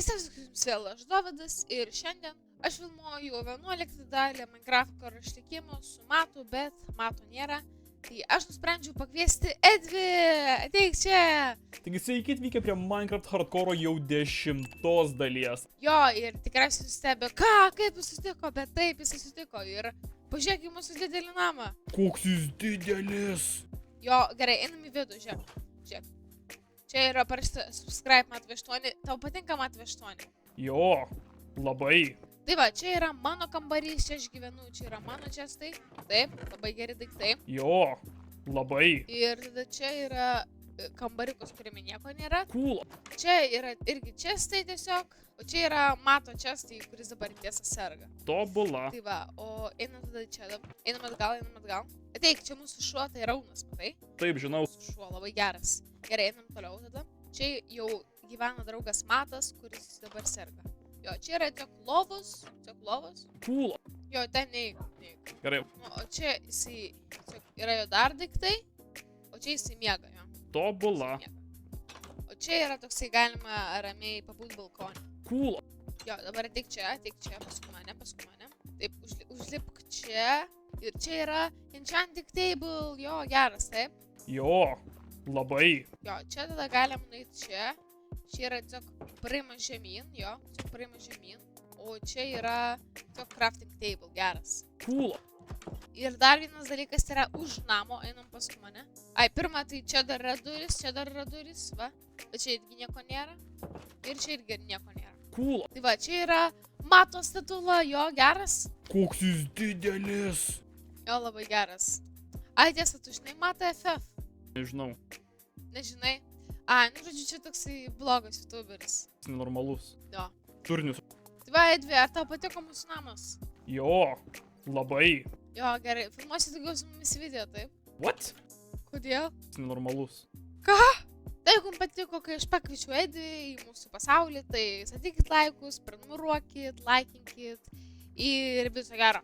Sveiki vėl aš Dovydas ir šiandien aš filmuoju 11 dalį Minecraft karo išlikimo su Matu, bet Mato nėra. Tai aš nusprendžiau pakviesti Edvi, ateik čia. Taigi sveiki atvykę prie Minecraft Hardcore jau 10 dalies. Jo, ir tikriausiai nustebė, kaip jis susitiko, bet taip jis susitiko ir pažiūrėk į mūsų didelį namą. Koks jis didelis. Jo, gerai, einam į vidų, žiūrėk. Čia yra parašyta subscribe Matv8, tau patinka Matv8? Jo, labai. Tai va, čia yra mano kambarys, čia aš gyvenu, čia yra mano čestai, taip, labai geri daiktai. Jo, labai. Ir tada čia yra kambariukas, kuriame nieko nėra. Cool. Čia yra irgi čestai tiesiog, o čia yra Mato čestai, kuris dabar tiesa serga. Tobula. Tai va, o einam tada čia, einam atgal. Ateik, čia mūsų šuo, tai Raunas, matai? Taip, žinau. Mūsų šuo labai geras. Gerai, einam toliau tada. Čia jau gyvena draugas Matas, kuris dabar serga. Jo, čia yra tiek lovos. Cool. Jo, ten neik. Gerai. Nu, o čia jisai, yra jo dar daiktai, o čia jisai miega, jo. Tobula. O čia yra toksai galima ramiai pabūti balkonė. Cool. Jo, dabar ateik čia, paskui mane. Taip, užlipk čia. Ir čia yra enchanting table, jo, geras, taip. Jo, labai. Jo, čia tada galim nueiti čia. Čia yra tiesiog praeimas žemyn, o čia yra tiesiog crafting table, geras. Cool. Ir dar vienas dalykas yra už namo, einam paskui mane. Ai, pirma, tai čia dar yra duris, va. Bet čia irgi nieko nėra. Ir čia irgi nieko nėra. Cool. Tai va, čia yra Mato statula, jo, geras. Koks jis didelis. Jo, labai geras. Ai, tiesa, tu žinai Matą FF? Nežinau. Nežinai? Ai, nu, žodžiu, čia toksai blogas youtuberis. Jis nenormalus. Jo. Turnius. Tai va, Edvi, ar tau patiko mūsų namas? Jo, labai. Jo, gerai, filmuosi daugiau su mumis video, taip? What? Kodėl? Jis nenormalus. Ką? Tai jeigu jums patiko, kai aš pakviečiu Edvi į mūsų pasaulį, tai statykit laikus, prenumeruokit, laikinkit ir viso gero.